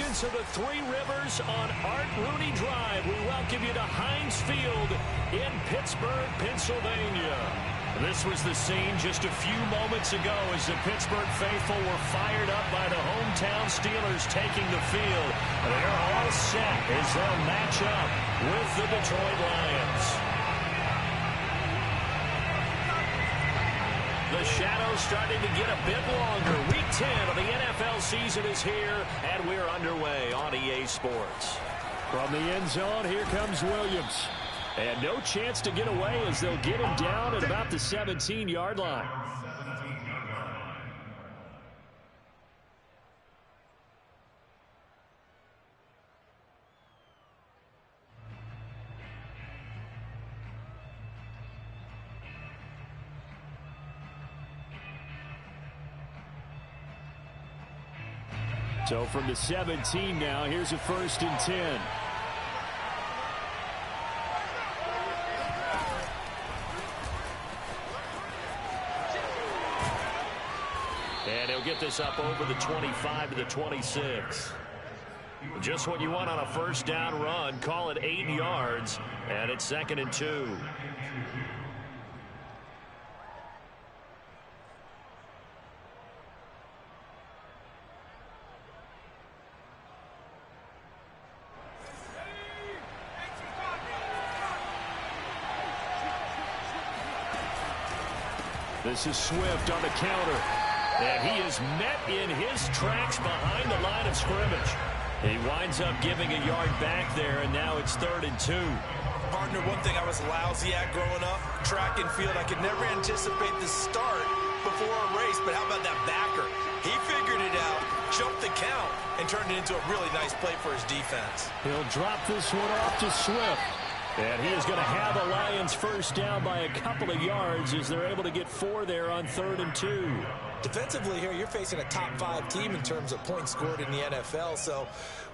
celebrations of the Three Rivers on Art Rooney Drive. We welcome you to Heinz Field in Pittsburgh, Pennsylvania. This was the scene just a few moments ago as the Pittsburgh faithful were fired up by the hometown Steelers taking the field. They're all set as they'll match up with the Detroit Lions. The shadow's starting to get a bit longer. Week 10 of the NFL season is here, and we're underway on EA Sports. From the end zone, here comes Williams. And no chance to get away as they'll get him down at about the 17-yard line. So from the 17 now, here's a 1st and 10. And he'll get this up over the 25 to the 26. Just what you want on a first down run. Call it 8 yards, and it's 2nd and 2. This is Swift on the counter. And he is met in his tracks behind the line of scrimmage. He winds up giving a yard back there, and now it's 3rd and 2. Partner, one thing I was lousy at growing up, track and field. I could never anticipate the start before a race, but how about that backer? He figured it out, jumped the count, and turned it into a really nice play for his defense. He'll drop this one off to Swift. And he is going to have the Lions first down by a couple of yards as they're able to get 4 there on 3rd and 2. Defensively here, you're facing a top 5 team in terms of points scored in the NFL. So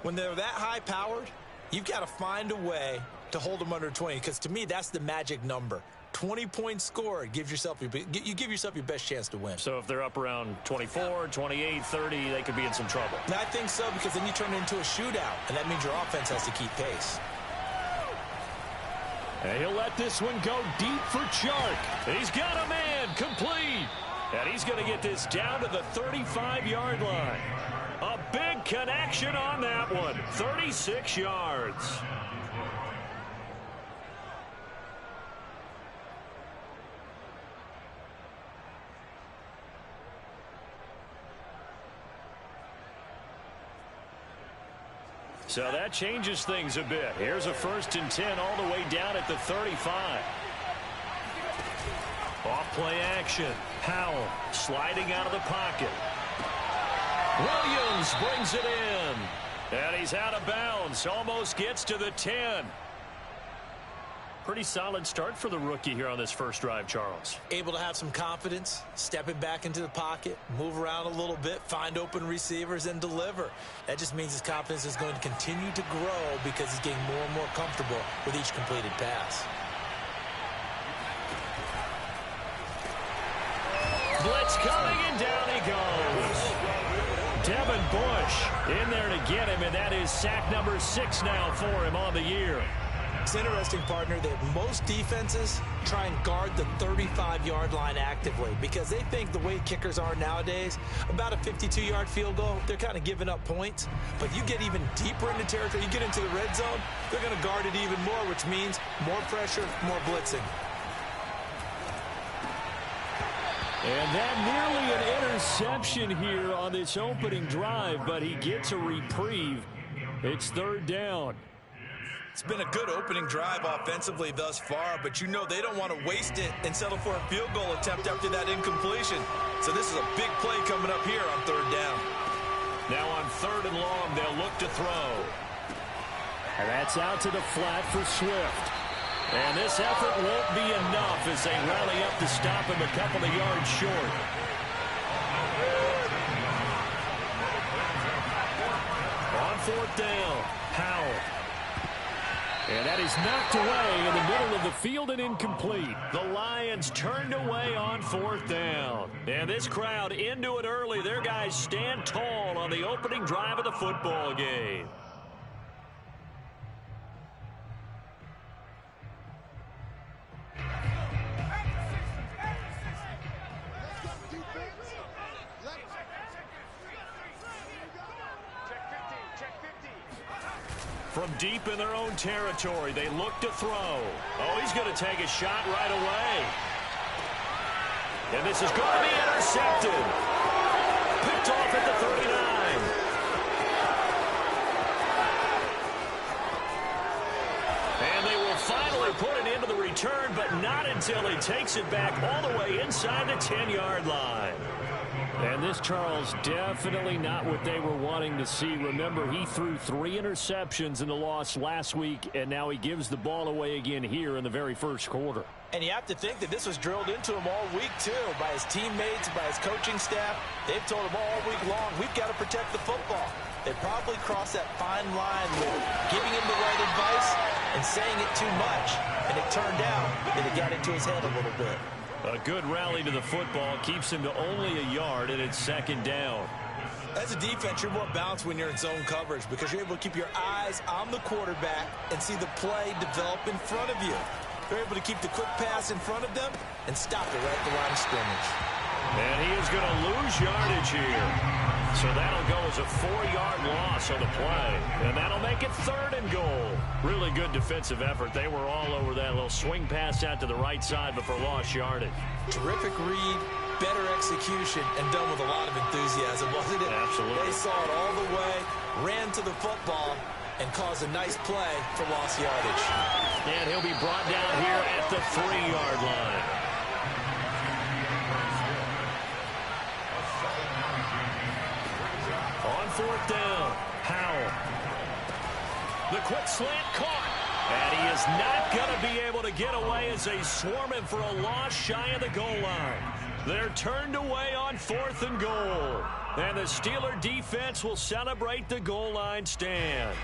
when they're that high-powered, you've got to find a way to hold them under 20. Because to me, that's the magic number. 20 points scored, you give yourself your best chance to win. So if they're up around 24, 28, 30, they could be in some trouble. And I think so, because then you turn it into a shootout, and that means your offense has to keep pace. And he'll let this one go deep for Chark. He's got a man complete. And he's going to get this down to the 35-yard line. A big connection on that one. 36 yards. So that changes things a bit. Here's a 1st and 10 all the way down at the 35. Off play action. Powell sliding out of the pocket. Williams brings it in. And he's out of bounds. Almost gets to the 10. Pretty solid start for the rookie here on this first drive, Charles. Able to have some confidence, stepping back into the pocket, move around a little bit, find open receivers, and deliver. That just means his confidence is going to continue to grow because he's getting more and more comfortable with each completed pass. Blitz coming, and down he goes. Devin Bush in there to get him, and that is sack number 6 now for him on the year. It's interesting, partner, that most defenses try and guard the 35-yard line actively because they think the way kickers are nowadays, about a 52-yard field goal, they're kind of giving up points. But you get even deeper into territory, you get into the red zone, they're going to guard it even more, which means more pressure, more blitzing. And that nearly an interception here on this opening drive, but he gets a reprieve. It's 3rd down. It's been a good opening drive offensively thus far, but you know they don't want to waste it and settle for a field goal attempt after that incompletion. So this is a big play coming up here on 3rd down. Now on 3rd and long, they'll look to throw. And that's out to the flat for Swift. And this effort won't be enough as they rally up to stop him a couple of yards short. On 4th down, Powell. And that is knocked away in the middle of the field and incomplete. The Lions turned away on 4th down. And this crowd into it early. Their guys stand tall on the opening drive of the football game. From deep in their own territory, they look to throw. Oh, he's going to take a shot right away. And this is going to be intercepted. Picked off at the 39. And they will finally put it into the return, but not until he takes it back all the way inside the 10-yard line. And this, Charles, definitely not what they were wanting to see. Remember, he threw 3 interceptions in the loss last week, and now he gives the ball away again here in the very first quarter. And you have to think that this was drilled into him all week, too, by his teammates, by his coaching staff. They've told him all week long, we've got to protect the football. They probably crossed that fine line with giving him the right advice and saying it too much. And it turned out that it got into his head a little bit. A good rally to the football keeps him to only a yard, and it's 2nd down. As a defense, you're more balanced when you're in zone coverage because you're able to keep your eyes on the quarterback and see the play develop in front of you. They're able to keep the quick pass in front of them and stop it right at the line of scrimmage. And he is going to lose yardage here. So that'll go as a 4-yard loss on the play. And that'll make it 3rd and goal. Really good defensive effort. They were all over that little swing pass out to the right side before lost yardage. Terrific read, better execution, and done with a lot of enthusiasm, wasn't it? Absolutely. They saw it all the way, ran to the football, and caused a nice play for lost yardage. And he'll be brought down here at the 3-yard line. On 4th down, Howell. The quick slant caught. And he is not going to be able to get away as they swarm him for a loss shy of the goal line. They're turned away on 4th and goal. And the Steeler defense will celebrate the goal line stand.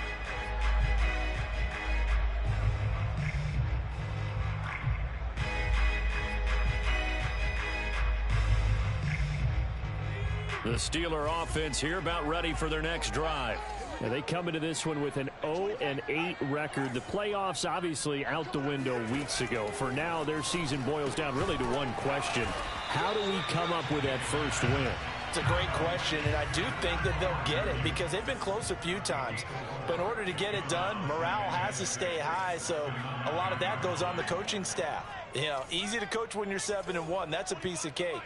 The Steeler offense here about ready for their next drive. And they come into this one with an 0-8 record. The playoffs obviously out the window weeks ago. For now, their season boils down really to one question. How do we come up with that first win? It's a great question, and I do think that they'll get it because they've been close a few times. But in order to get it done, morale has to stay high, so a lot of that goes on the coaching staff. You know, easy to coach when you're 7-1. That's a piece of cake.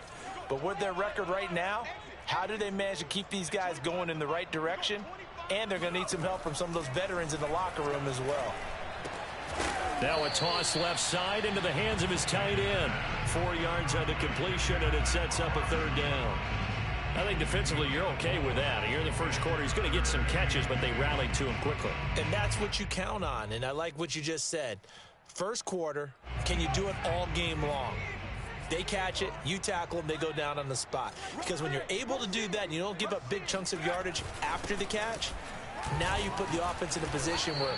But with their record right now, how do they manage to keep these guys going in the right direction? And they're going to need some help from some of those veterans in the locker room as well. Now a toss left side into the hands of his tight end. 4 yards on the completion, and it sets up a 3rd down. I think defensively you're okay with that. Here in the first quarter, he's going to get some catches, but they rallied to him quickly. And that's what you count on, and I like what you just said. First quarter, can you do it all game long? They catch it, you tackle them, they go down on the spot. Because when you're able to do that and you don't give up big chunks of yardage after the catch, now you put the offense in a position where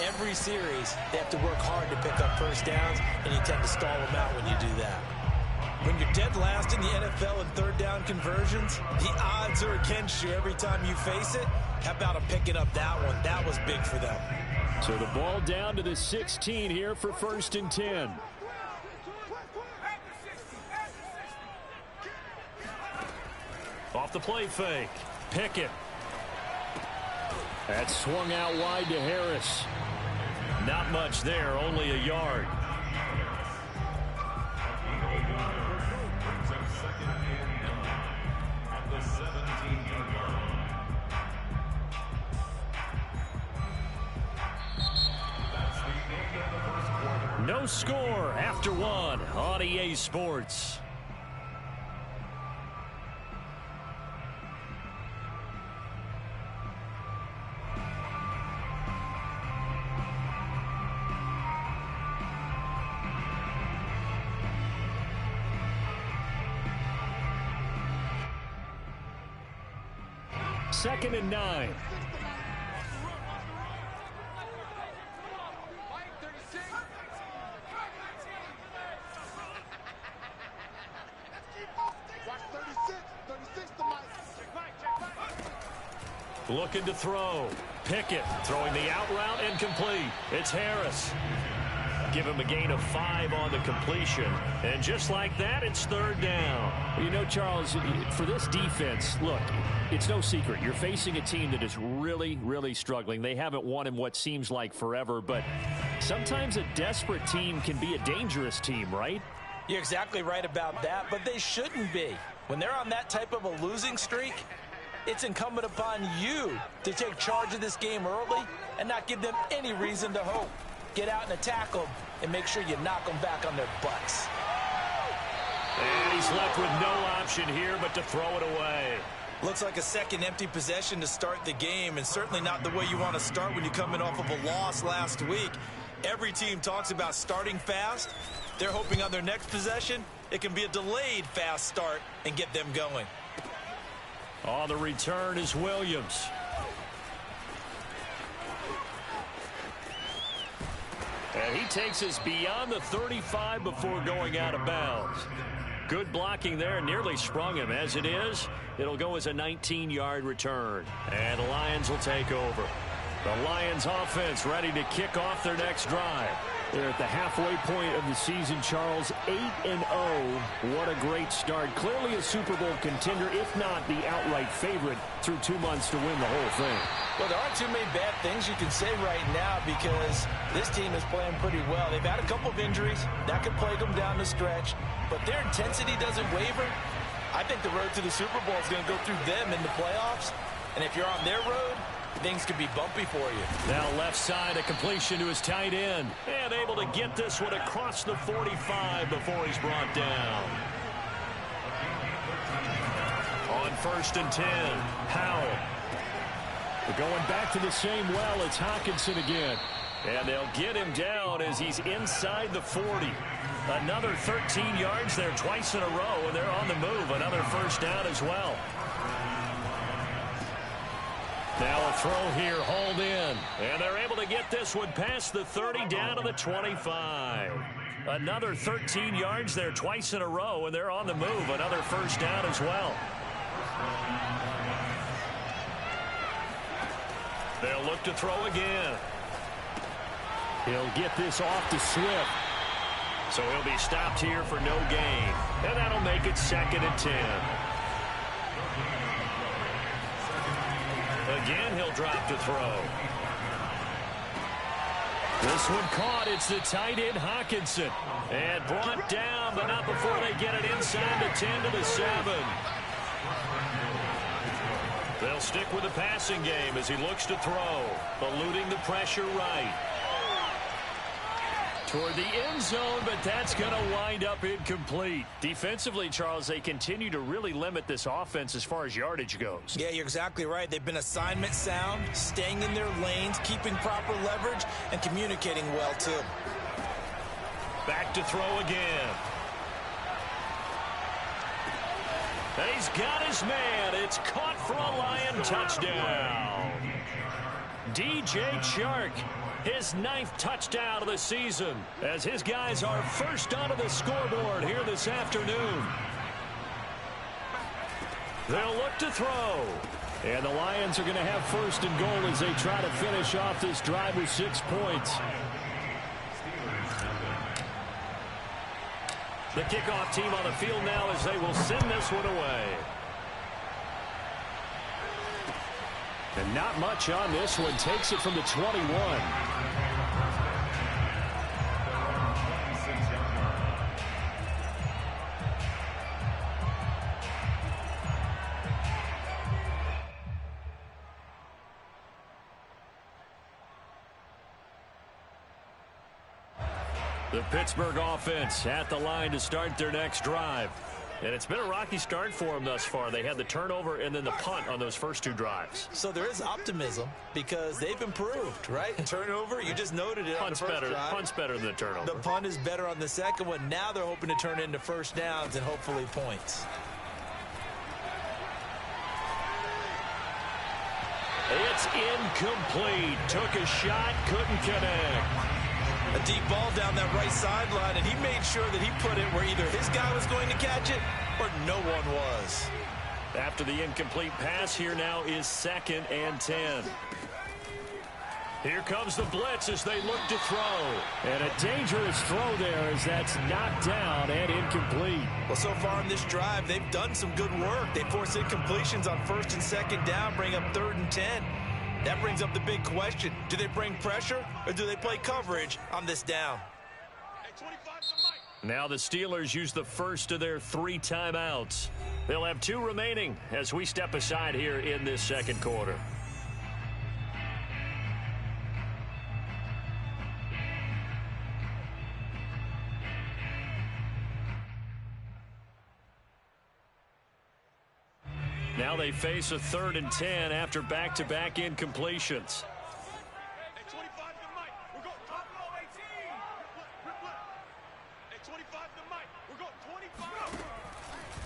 every series they have to work hard to pick up first downs, and you tend to stall them out when you do that. When you're dead last in the NFL in 3rd down conversions, the odds are against you every time you face it. How about them picking up that one? That was big for them. So the ball down to the 16 here for 1st and 10. Off the play fake. Pickett. That swung out wide to Harris. Not much there, only a yard. No score after 1 on EA Sports. Second and 9. Looking to throw. Pickett throwing the out route and complete. It's Harris. Give him a gain of 5 on the completion. And just like that, it's 3rd down. You know, Charles, for this defense, look, it's no secret. You're facing a team that is really, really struggling. They haven't won in what seems like forever, but sometimes a desperate team can be a dangerous team, right? You're exactly right about that, but they shouldn't be. When they're on that type of a losing streak, it's incumbent upon you to take charge of this game early and not give them any reason to hope. Get out and attack them and make sure you knock them back on their butts. And he's left with no option here but to throw it away. Looks like a second empty possession to start the game, and certainly not the way you want to start when you're coming off of a loss last week. Every team talks about starting fast. They're hoping on their next possession it can be a delayed fast start and get them going. On the return is Williams. And he takes us beyond the 35 before going out of bounds. Good blocking there, nearly sprung him. As it is, it'll go as a 19-yard return. And the Lions will take over. The Lions offense ready to kick off their next drive. They're at the halfway point of the season, Charles. 8-0. What a great start. Clearly a Super Bowl contender, if not the outright favorite, through 2 months to win the whole thing. Well, there aren't too many bad things you can say right now because this team is playing pretty well. They've had a couple of injuries. That could plague them down the stretch. But their intensity doesn't waver. I think the road to the Super Bowl is going to go through them in the playoffs. And if you're on their road, things could be bumpy for you. Now left side, a completion to his tight end. And able to get this one across the 45 before he's brought down. On 1st and 10, Howell. We're going back to the same well. It's Hockenson again. And they'll get him down as he's inside the 40. Another 13 yards there twice in a row, and they're on the move. Another 1st down as well. Now a throw here, hauled in. And they're able to get this one past the 30 down to the 25. Another 13 yards there twice in a row, and they're on the move. Another 1st down as well. They'll look to throw again. He'll get this off to Swift. So he'll be stopped here for no gain. And that'll make it 2nd and 10. Again, he'll drop to throw. This one caught. It's the tight end, Hockenson. And brought down, but not before they get it inside the 10 to the 7. They'll stick with the passing game as he looks to throw. Eluding the pressure right. Toward the end zone, but that's going to wind up incomplete. Defensively, Charles, they continue to really limit this offense as far as yardage goes. Yeah, you're exactly right. They've been assignment sound, staying in their lanes, keeping proper leverage, and communicating well, too. Back to throw again. And he's got his man. It's caught for a Lion touchdown. DJ Chark, his 9th touchdown of the season, as his guys are first onto the scoreboard here this afternoon. They'll look to throw. And the Lions are going to have 1st and goal as they try to finish off this drive with 6 points. The kickoff team on the field now as they will send this one away. And not much on this one. Takes it from the 21. The Pittsburgh offense at the line to start their next drive. And it's been a rocky start for them thus far. They had the turnover and then the punt on those first 2 drives. So there is optimism because they've improved, right? Turnover, you just noted it on the first drive. Punt's better than the turnover. The punt is better on the second one. Now they're hoping to turn into 1st downs and hopefully points. It's incomplete. Took a shot, couldn't connect. A deep ball down that right sideline, and he made sure that he put it where either his guy was going to catch it or no one was. After the incomplete pass, here now is 2nd and 10. Here comes the blitz as they look to throw. And a dangerous throw there as that's knocked down and incomplete. Well, so far in this drive, they've done some good work. They force incompletions on 1st and 2nd down, bring up 3rd and 10. That brings up the big question. Do they bring pressure or do they play coverage on this down? Now the Steelers use the first of their 3 timeouts. They'll have 2 remaining as we step aside here in this 2nd quarter. Now they face a 3rd and 10 after back-to-back incompletions.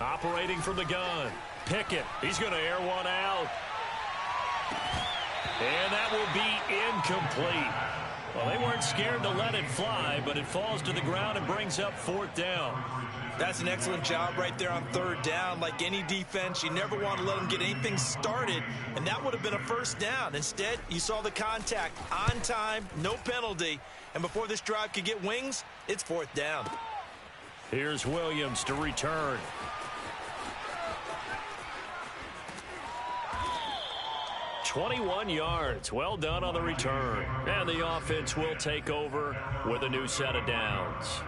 Operating from the gun. Pickett. He's going to air one out. And that will be incomplete. Well, they weren't scared to let it fly, but it falls to the ground and brings up 4th down. That's an excellent job right there on 3rd down. Like any defense, you never want to let them get anything started, and that would have been a 1st down. Instead, you saw the contact on time, no penalty, and before this drive could get wings, it's 4th down. Here's Williams to return. "21 yards. Well done on the return. And the offense will take over with a new set of downs.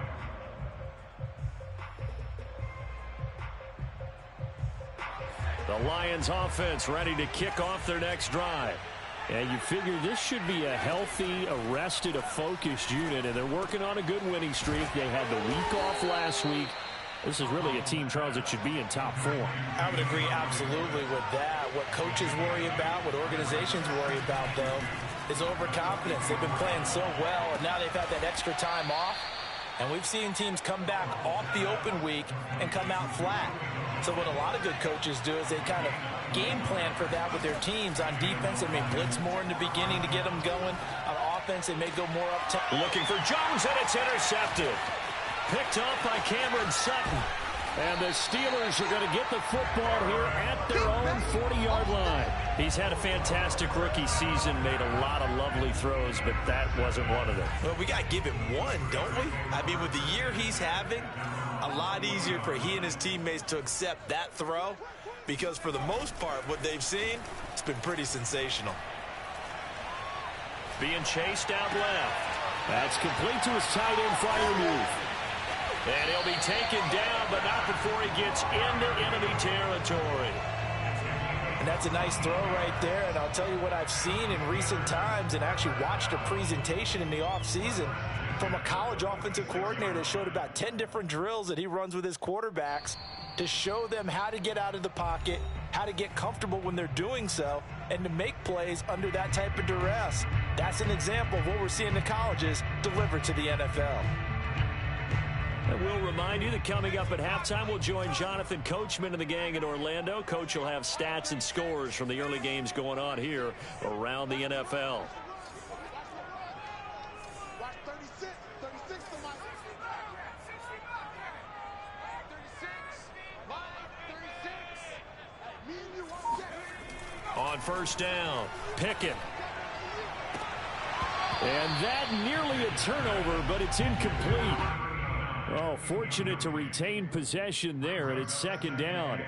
The Lions offense ready to kick off their next drive. And you figure this should be a healthy, arrested, a focused unit, and they're working on a good winning streak. They had the week off last week. This is really a team, Charles, that should be in top form. I would agree absolutely with that. What coaches worry about, what organizations worry about, though, is overconfidence. They've been playing so well, and now they've had that extra time off. And we've seen teams come back off the open week and come out flat. So what a lot of good coaches do is they kind of game plan for that with their teams. On defense, they may blitz more in the beginning to get them going. On offense, they may go more up tempo. Looking for Jones, and it's intercepted. Picked off by Cameron Sutton. And the Steelers are going to get the football here at their own 40-yard line. He's had a fantastic rookie season, made a lot of lovely throws, but that wasn't one of them. Well, we got to give him one, don't we? I mean, with the year he's having, a lot easier for he and his teammates to accept that throw, because for the most part, what they've seen, it's been pretty sensational. Being chased out left. That's complete to his tight end flyer move. And he'll be taken down, but not before he gets into enemy territory. And that's a nice throw right there. And I'll tell you what I've seen in recent times and actually watched a presentation in the offseason from a college offensive coordinator that showed about 10 different drills that he runs with his quarterbacks to show them how to get out of the pocket, how to get comfortable when they're doing so, and to make plays under that type of duress. That's an example of what we're seeing in the colleges delivered to the NFL. And we'll remind you that coming up at halftime, we'll join Jonathan Coachman and the gang in Orlando. Coach will have stats and scores from the early games going on here around the NFL. On 1st down, Pickett. And that nearly a turnover, but it's incomplete. Oh, fortunate to retain possession there, and it's 2nd down.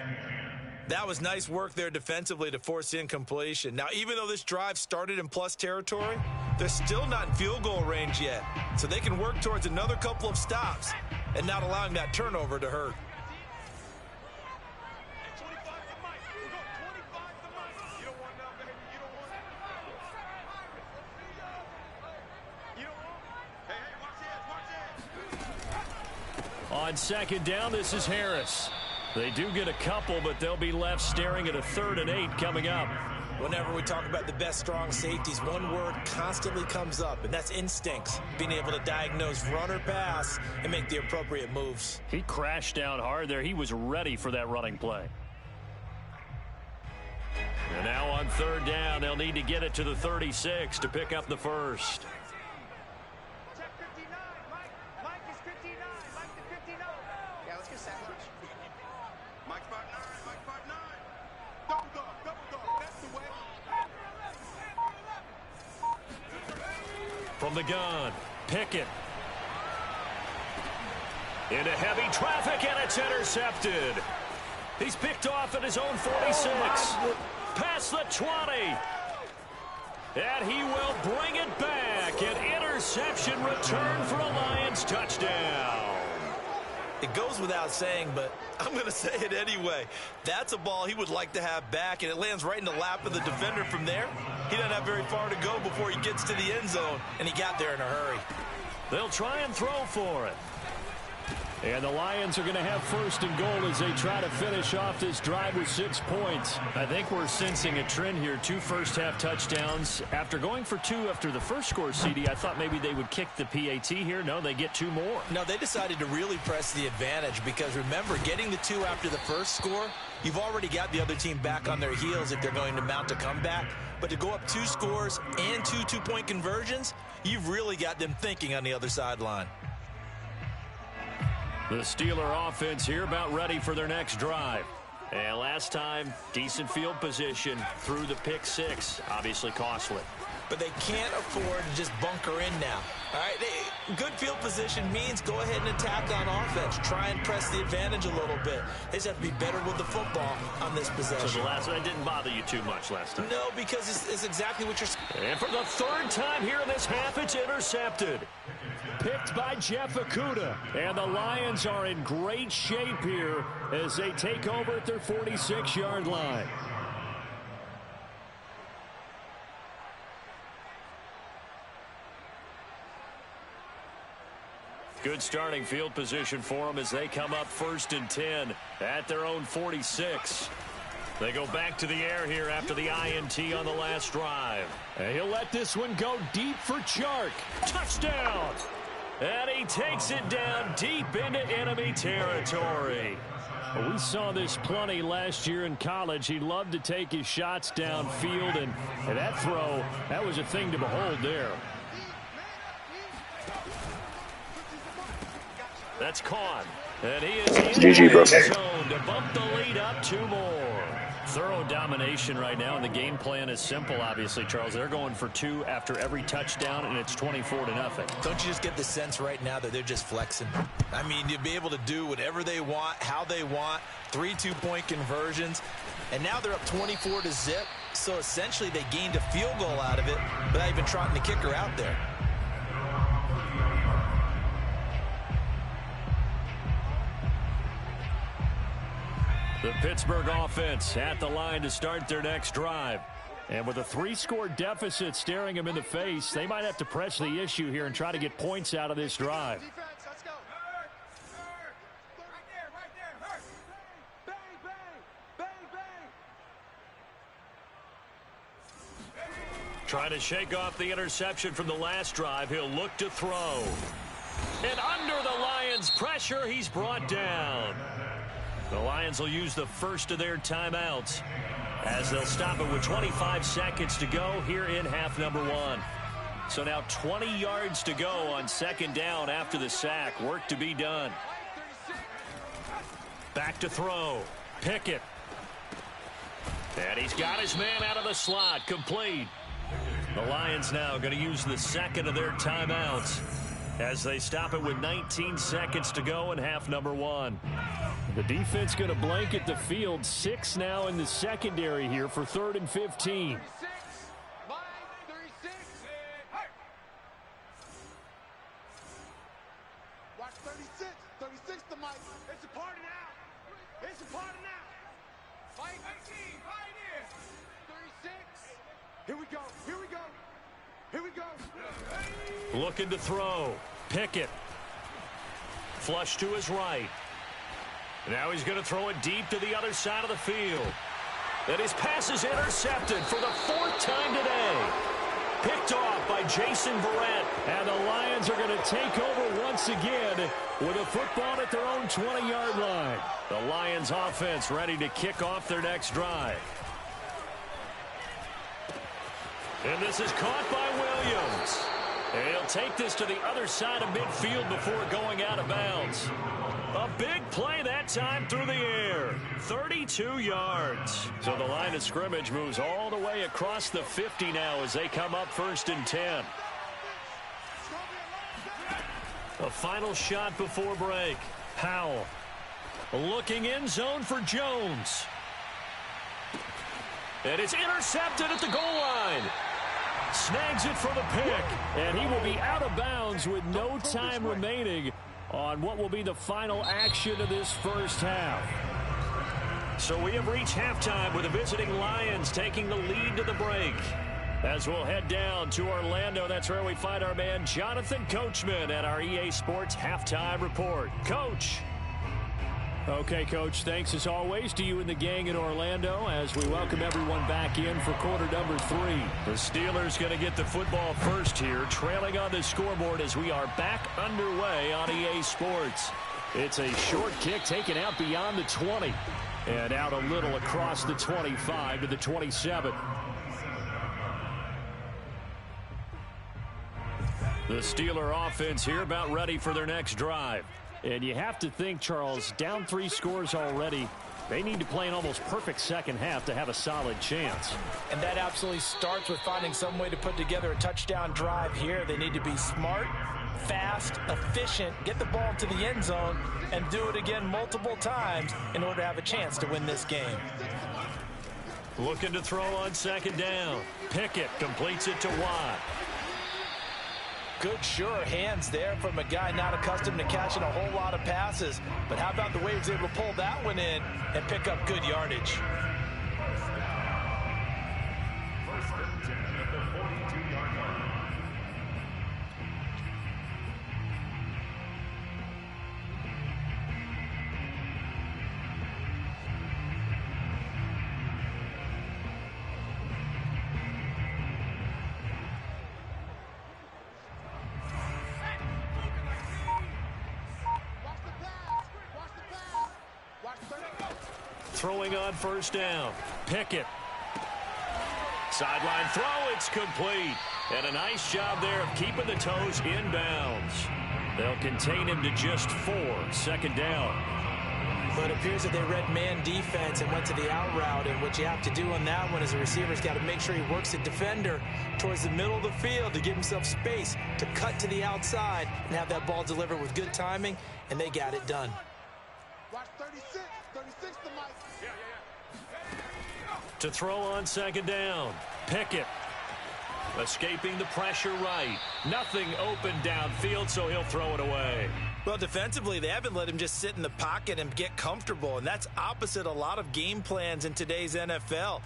That was nice work there defensively to force incompletion. Now, even though this drive started in plus territory, they're still not in field goal range yet. So they can work towards another couple of stops and not allowing that turnover to hurt. On 2nd down, this is Harris. They do get a couple, but they'll be left staring at a 3rd and 8 coming up. Whenever we talk about the best strong safeties, one word constantly comes up, and that's instincts. Being able to diagnose run or pass and make the appropriate moves. He crashed down hard there. He was ready for that running play. And now on 3rd down, they'll need to get it to the 36 to pick up the first. From the gun, Pickett. Into heavy traffic, and it's intercepted. He's picked off at his own 46. Past the 20. And he will bring it back. An interception return for a Lions touchdown. It goes without saying, but I'm going to say it anyway. That's a ball he would like to have back, and it lands right in the lap of the defender from there. He doesn't have very far to go before he gets to the end zone, and he got there in a hurry. They'll try and throw for it. And the Lions are going to have first and goal as they try to finish off this drive with 6 points. I think we're sensing a trend here. 2 first-half touchdowns. After going for 2 after the first score, CD, I thought maybe they would kick the PAT here. No, they get 2 more. No, they decided to really press the advantage because, remember, getting the 2 after the first score, you've already got the other team back on their heels if they're going to mount a comeback. But to go up 2 scores and 2 two-point conversions, you've really got them thinking on the other sideline. The Steeler offense here about ready for their next drive. And last time, decent field position through the pick 6. Obviously costly. But they can't afford to just bunker in now. All right, good field position means go ahead and attack on offense. Try and press the advantage a little bit. They just have to be better with the football on this possession. So that didn't bother you too much last time? No, because it's exactly what you're... And for the 3rd time here in this half, it's intercepted. Picked by Jeff Okudah. And the Lions are in great shape here as they take over at their 46-yard line. Good starting field position for them as they come up 1st and 10 at their own 46. They go back to the air here after the INT on the last drive. And he'll let this one go deep for Chark. Touchdown! And he takes it down deep into enemy territory. Well, we saw this plenty last year in college. He loved to take his shots downfield, and that throw, that was a thing to behold there. That's Kahn. And he is GG, bro. zone to bump the lead up 2 more. Thorough domination right now, and the game plan is simple, obviously, Charles. They're going for 2 after every touchdown, and it's 24-0. Don't you just get the sense right now that they're just flexing? I mean, you'll be able to do whatever they want, how they want, 3 two-point conversions, and now they're up 24-0, so essentially they gained a field goal out of it without even trotting the kicker out there. The Pittsburgh offense at the line to start their next drive. And with a 3-score deficit staring them in the face, they might have to press the issue here and try to get points out of this drive. Trying to shake off the interception from the last drive. He'll look to throw. And under the Lions' pressure, he's brought down. The Lions will use the first of their timeouts as they'll stop it with 25 seconds to go here in half number 1. So now 20 yards to go on 2nd down after the sack. Work to be done. Back to throw. Pickett. And he's got his man out of the slot. Complete. The Lions now going to use the 2nd of their timeouts as they stop it with 19 seconds to go in half number 1. The defense going to blanket the field. 6 now in the secondary here for 3rd and 15. Watch 36. 36 to Mike. It's a party now. It's a party now. Mike 19, right here. 36. Here we go. Here we go. Here we go. Looking to throw. Pickett. Flush to his right. Now he's going to throw it deep to the other side of the field. And his pass is intercepted for the 4th time today. Picked off by Jason Verrett. And the Lions are going to take over once again with a football at their own 20-yard line. The Lions offense ready to kick off their next drive. And this is caught by Williams. And he'll take this to the other side of midfield before going out of bounds. A big play that time through the air. 32 yards. So the line of scrimmage moves all the way across the 50 now as they come up 1st and 10. A final shot before break. Powell looking end zone for Jones. And it's intercepted at the goal line. Snags it for the pick. And he will be out of bounds with no time remaining on what will be the final action of this first half. So we have reached halftime with the visiting Lions taking the lead to the break. As we'll head down to Orlando, that's where we find our man Jonathan Coachman at our EA Sports Halftime Report. Coach. Okay, Coach, thanks as always to you and the gang in Orlando as we welcome everyone back in for quarter number 3. The Steelers going to get the football first here, trailing on the scoreboard as we are back underway on EA Sports. It's a short kick taken out beyond the 20 and out a little across the 25 to the 27. The Steeler offense here about ready for their next drive. And you have to think, Charles, down 3 scores already. They need to play an almost perfect second half to have a solid chance. And that absolutely starts with finding some way to put together a touchdown drive here. They need to be smart, fast, efficient, get the ball to the end zone, and do it again multiple times in order to have a chance to win this game. Looking to throw on second down. Pickett completes it to Watt. Good, sure hands there from a guy not accustomed to catching a whole lot of passes. But how about the way he was able to pull that one in and pick up good yardage? Throwing on first down. Pickett. Sideline throw. It's complete. And a nice job there of keeping the toes inbounds. They'll contain him to just 4. Second down. But it appears that they read man defense and went to the out route. And what you have to do on that one is the receiver's got to make sure he works the defender towards the middle of the field to give himself space to cut to the outside and have that ball delivered with good timing. And they got it done. Watch 36. 36 the mic. To throw on second down. Pickett. Escaping the pressure right. Nothing open downfield, so he'll throw it away. Well, defensively, they haven't let him just sit in the pocket and get comfortable, and that's opposite a lot of game plans in today's NFL.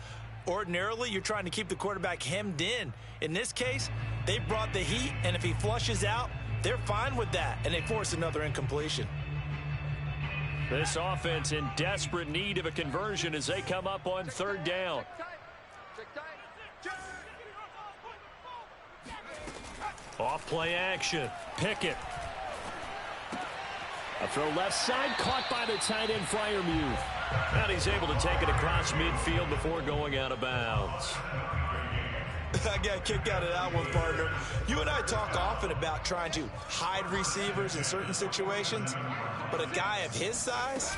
Ordinarily, you're trying to keep the quarterback hemmed in. In this case, they brought the heat, and if he flushes out, they're fine with that, and they force another incompletion. This offense in desperate need of a conversion as they come up on third down. Off play action. Pickett. A throw left side, caught by the tight end Freiermuth. And he's able to take it across midfield before going out of bounds. I got a kick out of that one, partner. You and I talk often about trying to hide receivers in certain situations, but a guy of his size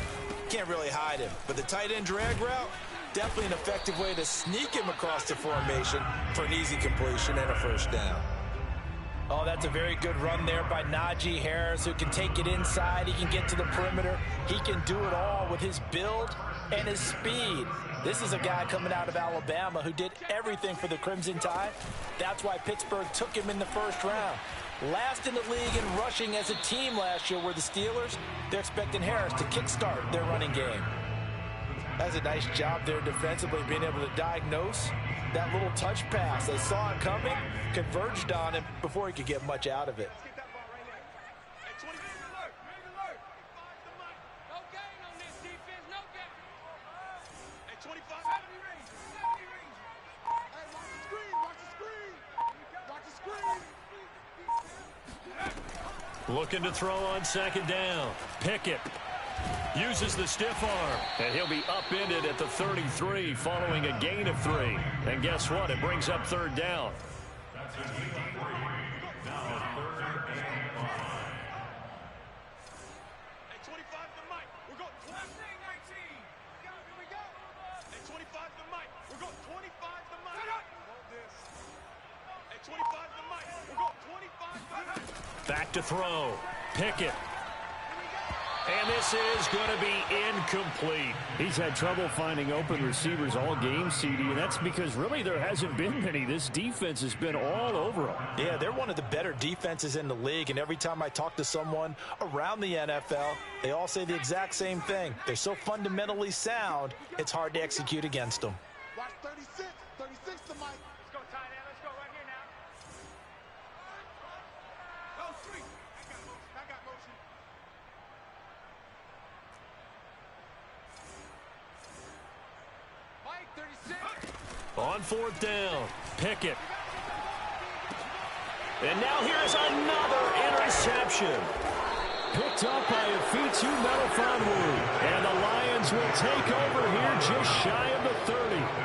can't really hide him. But the tight end drag route, definitely an effective way to sneak him across the formation for an easy completion and a first down. Oh, that's a very good run there by Najee Harris, who can take it inside. He can get to the perimeter. He can do it all with his build and his speed. This is a guy coming out of Alabama who did everything for the Crimson Tide. That's why Pittsburgh took him in the first round. Last in the league in rushing as a team last year were the Steelers. They're expecting Harris to kickstart their running game. That's a nice job there defensively, being able to diagnose that little touch pass. They saw it coming, converged on him before he could get much out of it. Looking to throw on second down. Pickett uses the stiff arm, and he'll be upended at the 33 following a gain of 3. And guess what? It brings up third down. Back to throw. Pickett. And this is going to be incomplete. He's had trouble finding open receivers all game, CD, and that's because really there hasn't been many. This defense has been all over them. Yeah, they're one of the better defenses in the league, and every time I talk to someone around the NFL, they all say the exact same thing. They're so fundamentally sound, it's hard to execute against them. Watch 36. 36 to Mike. Let's go, tight end. Let's go right here now. Go, street. I got motion. Mike, 36. On fourth down, Pickett. And now here's another interception. Picked up by a Fitu Melifonwu. And the Lions will take over here just shy of the 30.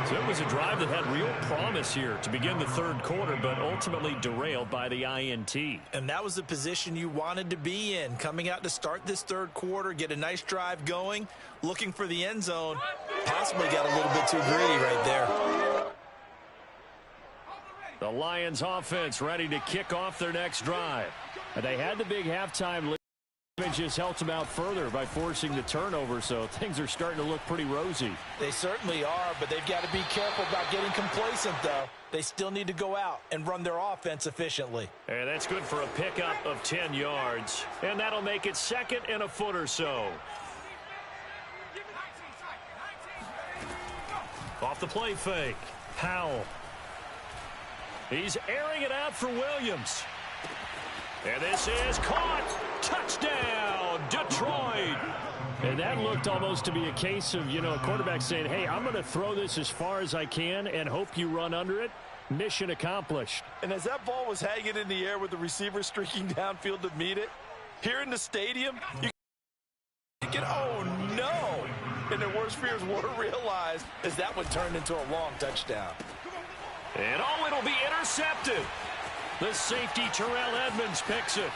So it was a drive that had real promise here to begin the third quarter, but ultimately derailed by the INT. And that was the position you wanted to be in, coming out to start this third quarter, get a nice drive going, looking for the end zone. Possibly got a little bit too greedy right there. The Lions offense ready to kick off their next drive. And they had the big halftime lead. It just helped them out further by forcing the turnover, so things are starting to look pretty rosy. They certainly are, but they've got to be careful about getting complacent, though. They still need to go out and run their offense efficiently. And that's good for a pickup of 10 yards. And that'll make it second and a foot or so. Off the play fake. Powell. He's airing it out for Williams. And this is caught. Touchdown, Detroit. And that looked almost to be a case of, a quarterback saying, hey, I'm going to throw this as far as I can and hope you run under it. Mission accomplished. And as that ball was hanging in the air with the receiver streaking downfield to meet it, here in the stadium, you can, oh, no. And their worst fears were realized as that one turned into a long touchdown. And it'll be intercepted. The safety, Terrell Edmonds, picks it.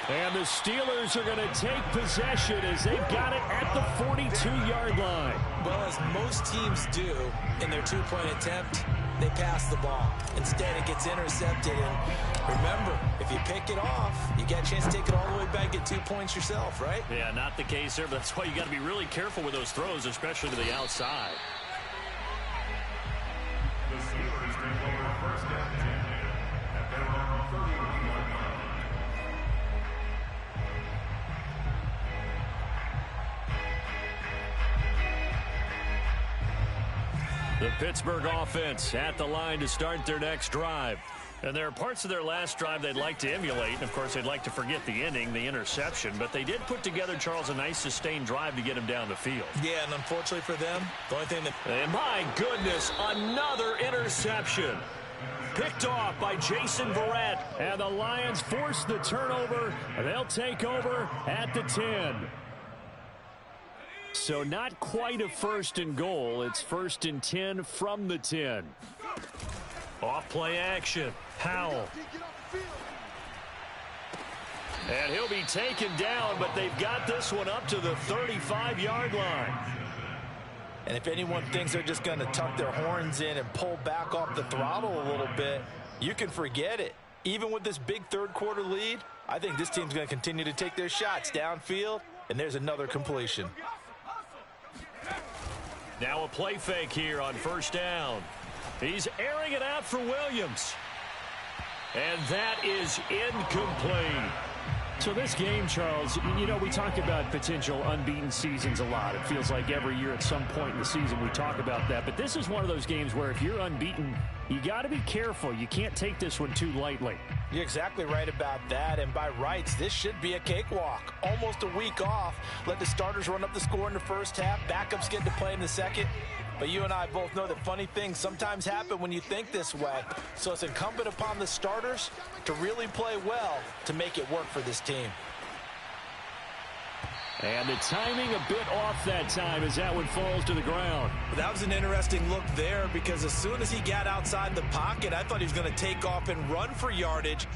And the Steelers are going to take possession as they've got it at the 42-yard line. Well, as most teams do in their two-point attempt, they pass the ball. Instead, it gets intercepted. And remember, if you pick it off, you get a chance to take it all the way back, get 2 points yourself, right? Yeah, not the case there, but that's why you got to be really careful with those throws, especially to the outside. The Steelers take over first and 10 at their own 31-yard line. The Pittsburgh offense at the line to start their next drive. And there are parts of their last drive they'd like to emulate. And, of course, they'd like to forget the ending, the interception. But they did put together, Charles, a nice sustained drive to get him down the field. Yeah, and unfortunately for them, the only thing that... And, my goodness, another interception. Picked off by Jason Verrett. And the Lions force the turnover. They'll take over at the 10. So not quite a first and goal. It's first and 10 from the 10. Off play action. Powell. And he'll be taken down, but they've got this one up to the 35-yard line. And if anyone thinks they're just going to tuck their horns in and pull back off the throttle a little bit, you can forget it. Even with this big third quarter lead, I think this team's going to continue to take their shots downfield, and there's another completion. Now a play fake here on first down. He's airing it out for Williams. And that is incomplete. So this game, Charles, we talk about potential unbeaten seasons a lot. It feels like every year at some point in the season we talk about that. But this is one of those games where if you're unbeaten, you got to be careful. You can't take this one too lightly. You're exactly right about that. And by rights, this should be a cakewalk. Almost a week off. Let the starters run up the score in the first half. Backups get to play in the second. But you and I both know that funny things sometimes happen when you think this way. So it's incumbent upon the starters to really play well to make it work for this team. And the timing a bit off that time as that one falls to the ground. That was an interesting look there because as soon as he got outside the pocket, I thought he was going to take off and run for yardage.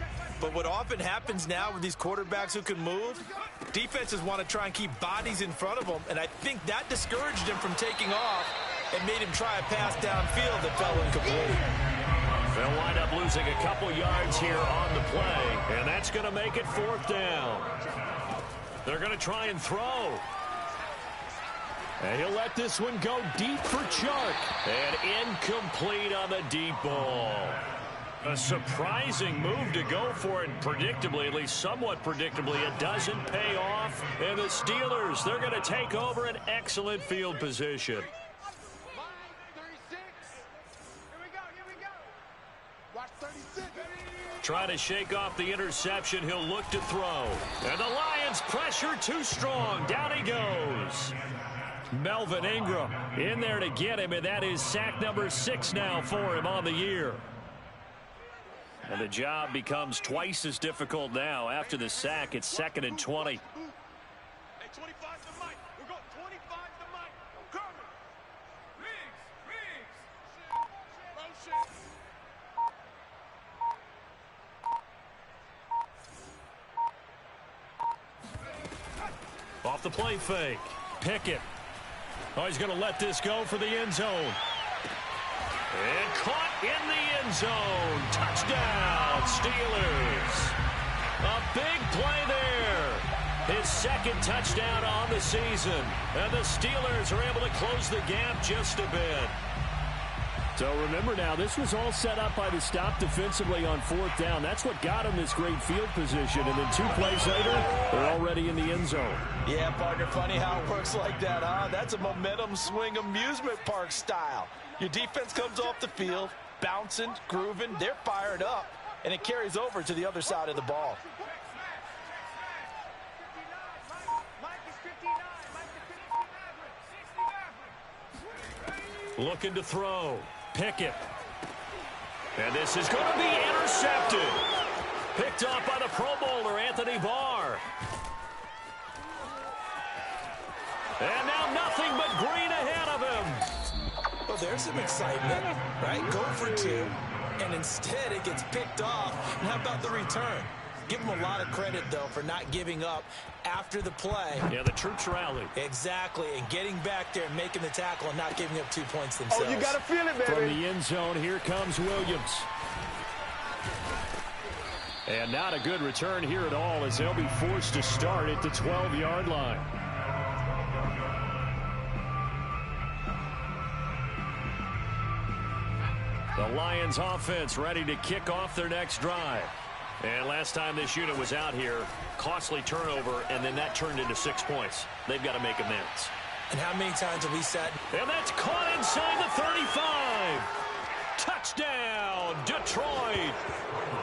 But what often happens now with these quarterbacks who can move, defenses want to try and keep bodies in front of them. And I think that discouraged him from taking off and made him try a pass downfield that fell incomplete. They'll wind up losing a couple yards here on the play, and that's going to make it 4th down. They're going to try and throw. And he'll let this one go deep for Chark. And incomplete on the deep ball. A surprising move to go for it, and predictably, at least somewhat predictably, it doesn't pay off. And the Steelers, they're going to take over an excellent field position. Line 36. Here we go. Watch 36. Trying to shake off the interception. He'll look to throw. And the Lions pressure too strong. Down he goes. Melvin Ingram in there to get him, and that is sack number 6 now for him on the year. And the job becomes twice as difficult now. After the sack, it's 2nd and 20. Hey, 25 to Mike. We're going 25 to Mike. Kermit. Riggs. Motion. Off the play fake. Pickett. Oh, he's going to let this go for the end zone. And caught in the end zone. Touchdown, Steelers. A big play there. His 2nd touchdown on the season. And the Steelers are able to close the gap just a bit. So remember now, this was all set up by the stop defensively on 4th down. That's what got him this great field position. And then 2 plays later, they're already in the end zone. Yeah, partner, funny how it works like that, huh? That's a momentum swing amusement park style. Your defense comes off the field, bouncing, grooving, they're fired up, and it carries over to the other side of the ball. Mike is 59. Mike is 59. Looking to throw. Pickett. And this is going to be intercepted. Picked off by the Pro Bowler, Anthony Barr. And now nothing but green ahead of him. Well, there's some excitement, right? Go for 2, and instead it gets picked off. And how about the return? Give him a lot of credit, though, for not giving up after the play. Yeah, the troops rallied. Exactly, and getting back there and making the tackle and not giving up 2 points themselves. Oh, you got to feel it, baby. From the end zone, here comes Williams. And not a good return here at all, as they'll be forced to start at the 12-yard line. The Lions offense ready to kick off their next drive. And last time this unit was out here, costly turnover, and then that turned into 6 points. They've got to make amends. And how many times have we sat? And that's caught inside the 35. Touchdown, Detroit.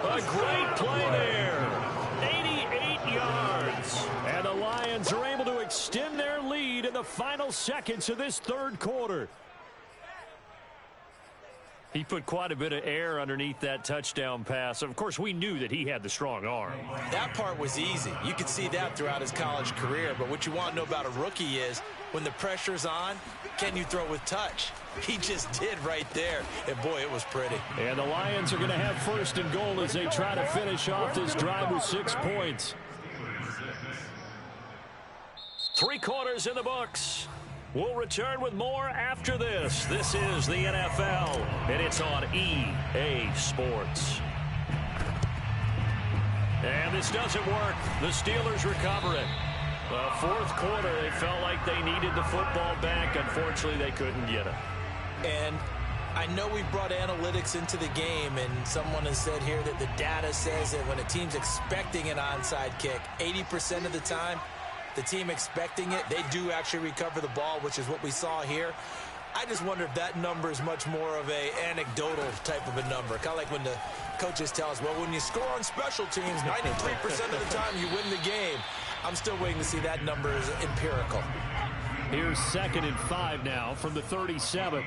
A great play there. 88 yards. And the Lions are able to extend their lead in the final seconds of this 3rd quarter. He put quite a bit of air underneath that touchdown pass. Of course, we knew that he had the strong arm. That part was easy. You could see that throughout his college career. But what you want to know about a rookie is when the pressure's on, can you throw with touch? He just did right there. And, boy, it was pretty. And the Lions are going to have 1st and goal as they try to finish off this drive with 6 points. 3 quarters in the books. We'll return with more after this. This is the NFL, and it's on EA Sports. And this doesn't work. The Steelers recover it. 4th quarter, they felt like they needed the football back. Unfortunately, they couldn't get it. And I know we brought analytics into the game, and someone has said here that the data says that when a team's expecting an onside kick, 80% of the time, the team expecting it, they do actually recover the ball, which is what we saw here. I just wonder if that number is much more of a anecdotal type of a number. Kind of like when the coaches tell us, well, when you score on special teams, 93% of the time you win the game. I'm still waiting to see that number is empirical. Here's 2nd and 5 now from the 37.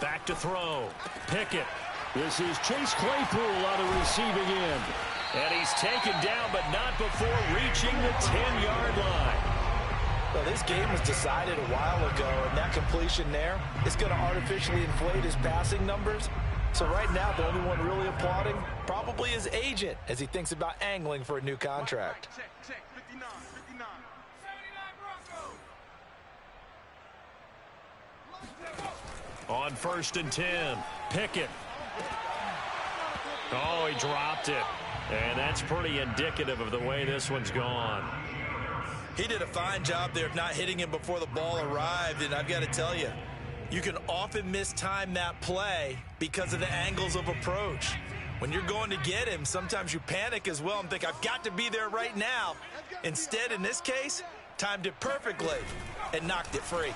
Back to throw. Pickett. This is Chase Claypool on the receiving end. And he's taken down, but not before reaching the 10-yard line. Well, this game was decided a while ago, and that completion there is going to artificially inflate his passing numbers. So right now, the only one really applauding probably his agent as he thinks about angling for a new contract. Check, 59, 59. 79 Broncos. On 1st and 10, Pickett. Oh, he dropped it. And that's pretty indicative of the way this one's gone. He did a fine job there of not hitting him before the ball arrived, and I've got to tell you, you can often mistime that play because of the angles of approach. When you're going to get him, sometimes you panic as well and think, I've got to be there right now. Instead, in this case, timed it perfectly and knocked it free.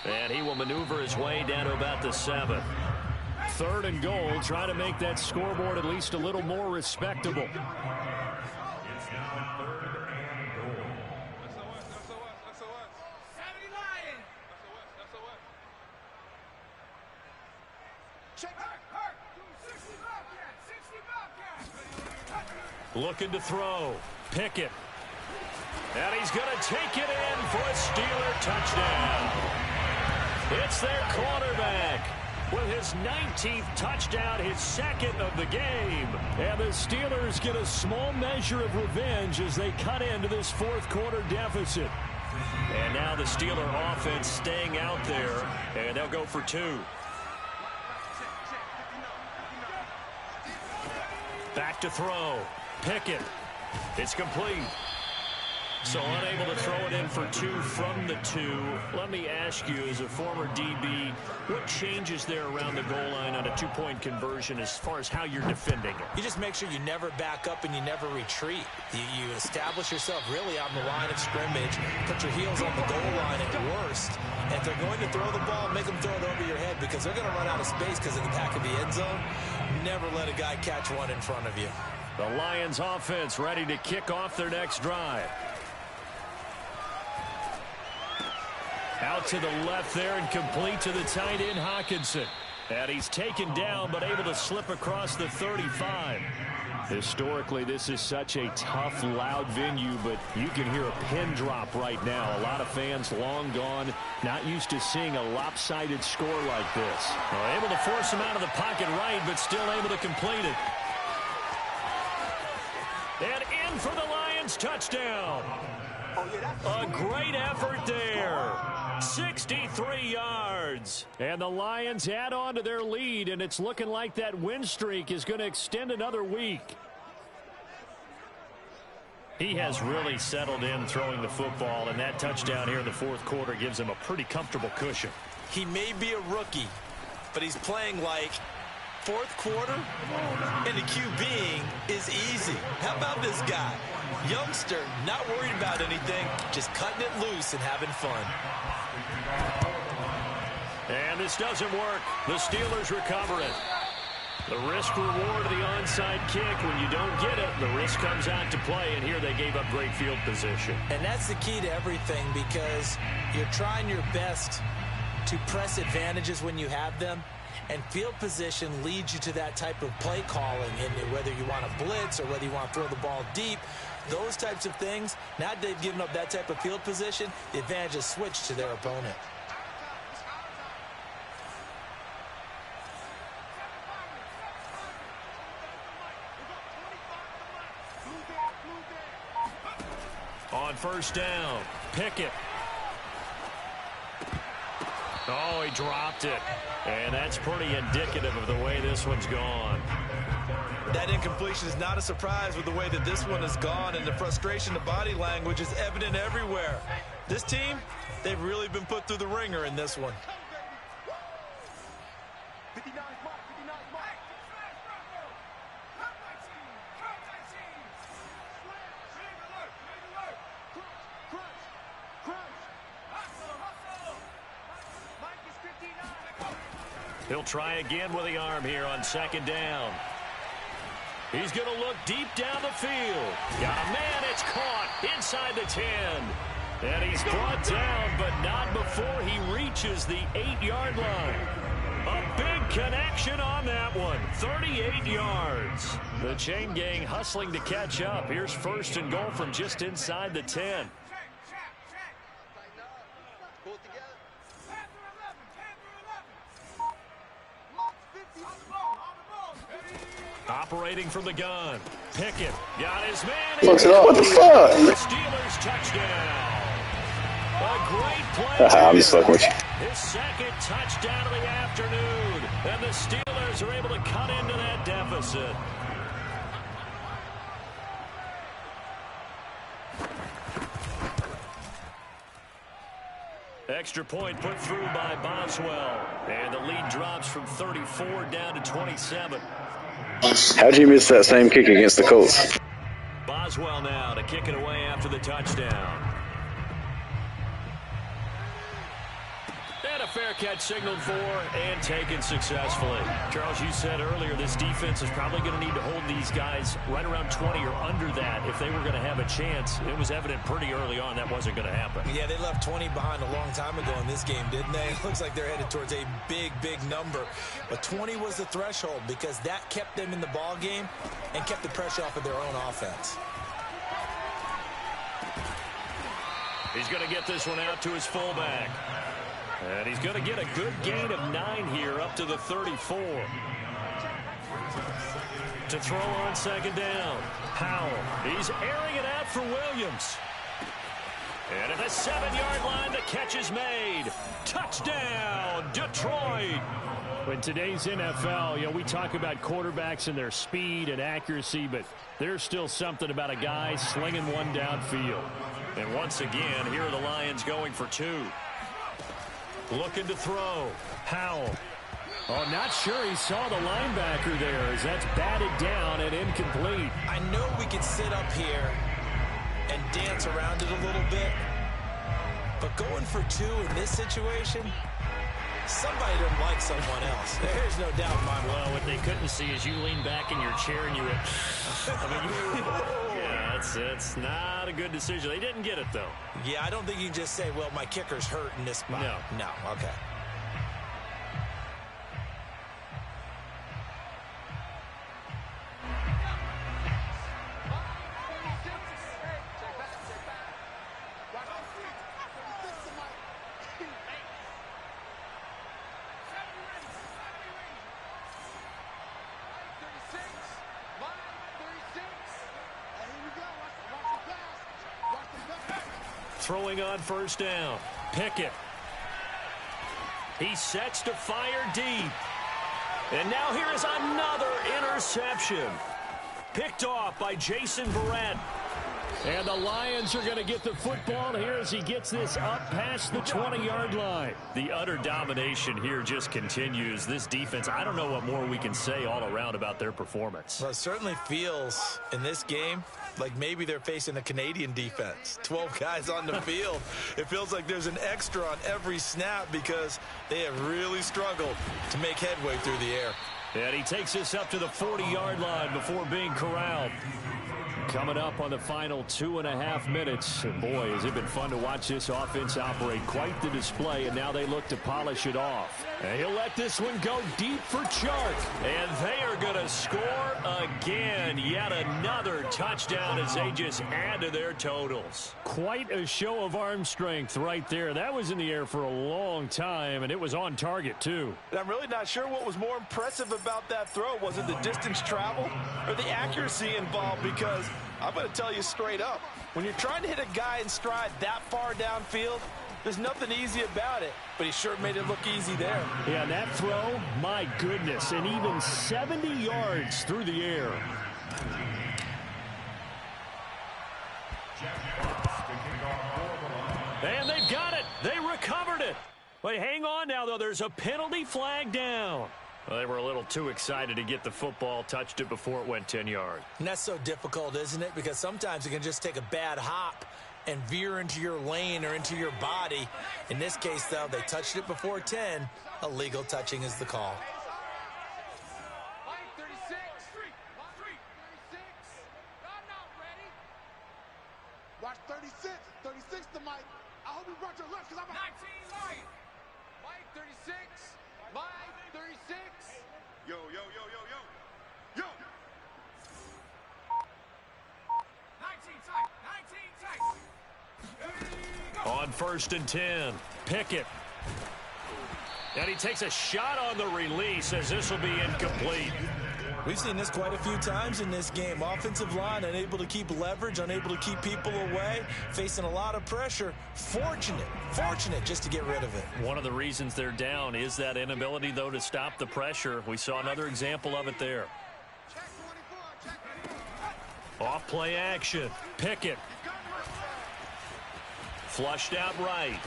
And he will maneuver his way down to about the 7. 3rd and goal, trying to make that scoreboard at least a little more respectable. It's now 3rd and goal. Looking to throw. Pickett. And he's going to take it in for a Steeler touchdown. It's their quarterback with his 19th touchdown, his 2nd of the game. And the Steelers get a small measure of revenge as they cut into this 4th quarter deficit. And now the Steeler offense staying out there, and they'll go for 2. Back to throw. Pickett. It's complete. So unable to throw it in for 2 from the 2. Let me ask you, as a former DB, what changes there around the goal line on a 2-point conversion as far as how you're defending it? You just make sure you never back up and you never retreat. You establish yourself really on the line of scrimmage, put your heels on the goal line at worst. And if they're going to throw the ball, make them throw it over your head because they're going to run out of space because of the back of the end zone. Never let a guy catch one in front of you. The Lions offense ready to kick off their next drive. Out to the left there and complete to the tight end, Hockenson. And he's taken down but able to slip across the 35. Historically, this is such a tough, loud venue, but you can hear a pin drop right now. A lot of fans long gone, not used to seeing a lopsided score like this. Well, able to force him out of the pocket right, but still able to complete it. And in for the Lions touchdown. A great effort there. 63 yards. And the Lions add on to their lead, and it's looking like that win streak is going to extend another week. He has really settled in throwing the football, and that touchdown here in the 4th quarter gives him a pretty comfortable cushion. He may be a rookie, but he's playing like 4th quarter, and the QBing is easy. How about this guy? Youngster, not worried about anything, just cutting it loose and having fun. And this doesn't work. The Steelers recover it. The risk-reward of the onside kick. When you don't get it, the risk comes out to play, and here they gave up great field position. And that's the key to everything because you're trying your best to press advantages when you have them. And field position leads you to that type of play calling, and whether you want to blitz or whether you want to throw the ball deep, those types of things, now that they've given up that type of field position, the advantage is switched to their opponent. On 1st down, Pickett. Oh, he dropped it. And that's pretty indicative of the way this one's gone. That incompletion is not a surprise with the way that this one has gone, and the frustration, the body language is evident everywhere. This team, they've really been put through the ringer in this one. 59 mark, 59 mark. He'll try again with the arm here on 2nd down. He's going to look deep down the field. Got a man, it's caught inside the 10. And he's brought down, but not before he reaches the 8-yard line. A big Connection on that one. 38 yards. The chain gang hustling to catch up. Here's first and goal from just inside the 10. Operating from the gun. Pickett got his man. What the fuck? The Steelers touchdown. A great play. I'm just fucking with you. His second touchdown of the afternoon. And the Steelers are able to cut into that deficit. Extra point put through by Boswell. And the lead drops from 34 down to 27. How'd you miss that same kick against the Colts? Boswell now to kick it away after the touchdown. And a fair catch signaled for and taken successfully. Charles, you said earlier this defense is probably going to need to hold these guys right around 20 or under that if they were going to have a chance. It was evident pretty early on that wasn't going to happen. Yeah, they left 20 behind a long time ago in this game, didn't they? It looks like they're headed towards a big, big number. But 20 was the threshold because that kept them in the ball game and kept the pressure off of their own offense. He's going to get this one out to his fullback. And he's going to get a good gain of 9 here up to the 34. To throw on second down. Powell. He's airing it out for Williams. And at the 7-yard line, the catch is made. Touchdown, Detroit. In today's NFL, we talk about quarterbacks and their speed and accuracy, but there's still something about a guy slinging one downfield. And once again, here are the Lions going for 2. Looking to throw. Powell. Oh, not sure he saw the linebacker there as that's batted down and incomplete. I know we could sit up here and dance around it a little bit, but going for 2 in this situation, somebody doesn't like someone else. There's no doubt in my mind. Well, what they couldn't see is you lean back in your chair and you went, yeah, it's not a good decision. They didn't get it, though. Yeah, I don't think you can just say, well, my kicker's hurt in this spot. No, okay. Throwing on first down. Pickett. He sets to fire deep. And now here is another interception. Picked off by Jason Verrett. And the Lions are going to get the football here as he gets this up past the 20-yard line. The utter domination here just continues. This defense, I don't know what more we can say all around about their performance. Well, it certainly feels in this game like maybe they're facing a Canadian defense. 12 guys on the field. It feels like there's an extra on every snap because they have really struggled to make headway through the air. And he takes this up to the 40-yard line before being corralled. Coming up on the final 2.5 minutes. And boy, has it been fun to watch this offense operate. Quite the display, and now they look to polish it off. And he'll let this one go deep for Chark. And they are going to score again. Yet another touchdown as they just add to their totals. Quite a show of arm strength right there. That was in the air for a long time, and it was on target, too. And I'm really not sure what was more impressive about that throw. Was it the distance traveled or the accuracy involved? Because I'm going to tell you straight up, when you're trying to hit a guy in stride that far downfield, there's nothing easy about it, but he sure made it look easy there. Yeah, that throw, my goodness, and even 70 yards through the air. And they've got it. They recovered it. But hang on now, though. There's a penalty flag down. Well, they were a little too excited to get the football, touched it before it went 10 yards. And that's so difficult, isn't it? Because sometimes you can just take a bad hop and veer into your lane or into your body. In this case, though, they touched it before 10. Illegal touching is the call. 36. I'm not ready. Watch 36. 36 to Mike. I hope you brought your lunch because I'm 19 light. Mike 36. Mike 36. 1st and 10. Pickett. And he takes a shot on the release as this will be incomplete. We've seen this quite a few times in this game. Offensive line unable to keep leverage, unable to keep people away, facing a lot of pressure. Fortunate just to get rid of it. One of the reasons they're down is that inability, though, to stop the pressure. We saw another example of it there. Off play action. Pickett. Flushed out right.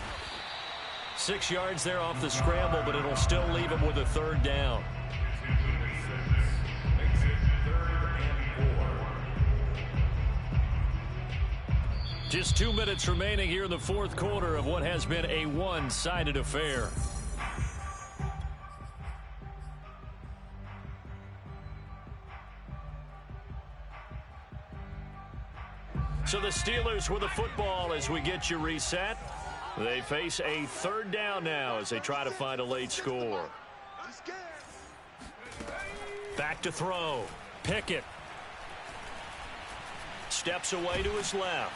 6 yards there off the scramble, but it'll still leave him with a 3rd down. Just 2 minutes remaining here in the 4th quarter of what has been a one-sided affair. So the Steelers with the football as we get you reset. They face a 3rd down now as they try to find a late score. Back to throw. Pickett. Steps away to his left.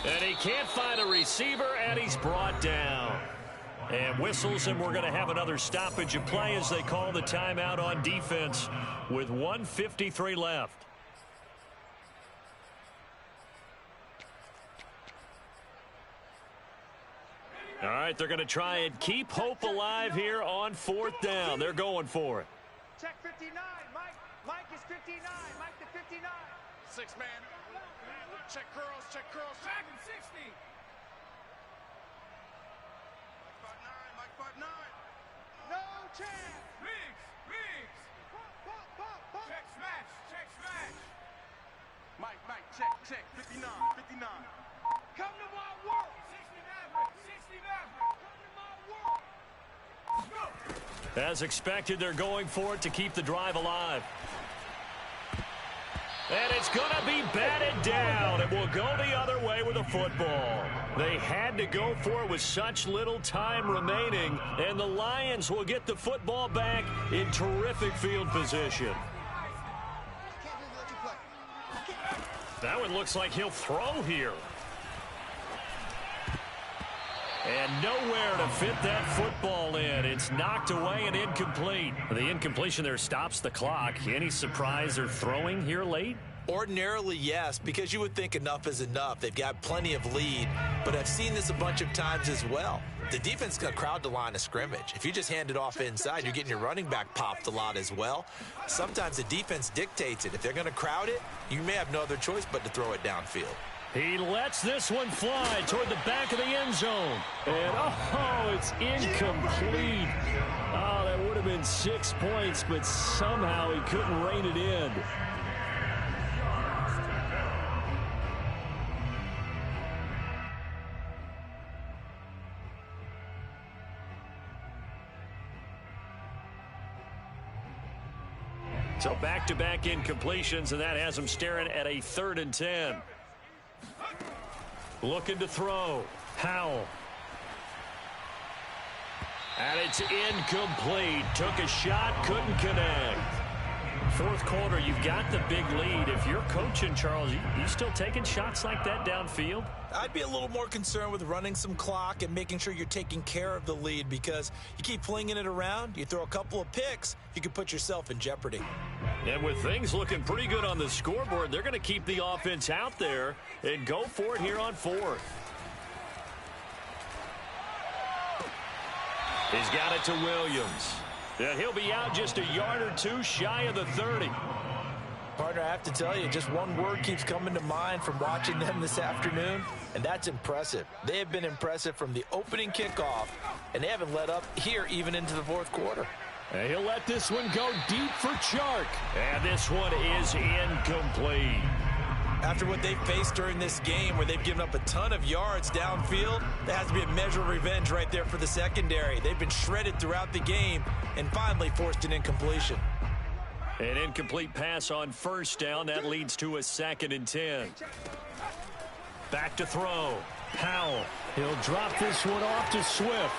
And he can't find a receiver, and he's brought down. And whistles, and we're going to have another stoppage of play as they call the timeout on defense with 1:53 left. All right, they're going to try and keep hope alive here on 4th down. They're going for it. Check 59, Mike. Mike is 59. Mike to 59. 6 man. Check curls, check curls. Check 60. Mike 59. No chance. Riggs. Check smash. Mike, check 59. Come to my work. 60 Maverick. Come to my work. As expected, they're going for it to keep the drive alive. And it's going to be batted down. It will go the other way with the football. They had to go for it with such little time remaining, and the Lions will get the football back in terrific field position. That one looks like he'll throw here. And nowhere to fit that football in. It's knocked away and incomplete. The incompletion there stops the clock. Any surprise they're throwing here late? Ordinarily, yes, because you would think enough is enough. They've got plenty of lead, but I've seen this a bunch of times as well. The defense is going to crowd the line of scrimmage. If you just hand it off inside, you're getting your running back popped a lot as well. Sometimes the defense dictates it. If they're going to crowd it, you may have no other choice but to throw it downfield. He lets this one fly toward the back of the end zone. And, oh, it's incomplete. Oh, that would have been 6 points, but somehow he couldn't rein it in. So back-to-back incompletions, and that has him staring at a 3rd and 10. Looking to throw. Howell. And it's incomplete. Took a shot, couldn't connect. 4th quarter, you've got the big lead. If you're coaching, Charles, you still taking shots like that downfield? I'd be a little more concerned with running some clock and making sure you're taking care of the lead, because you keep flinging it around, you throw a couple of picks, you can put yourself in jeopardy. And with things looking pretty good on the scoreboard, they're going to keep the offense out there and go for it here on 4th. He's got it to Williams. And he'll be out just a yard or two shy of the 30. Partner, I have to tell you, just one word keeps coming to mind from watching them this afternoon, and that's impressive. They have been impressive from the opening kickoff, and they haven't let up here even into the 4th quarter. And he'll let this one go deep for Chark. And this one is incomplete. After what they've faced during this game, where they've given up a ton of yards downfield, there has to be a measure of revenge right there for the secondary. They've been shredded throughout the game and finally forced an incompletion. An incomplete pass on 1st down. That leads to a 2nd and 10. Back to throw. Howell. He'll drop this one off to Swift.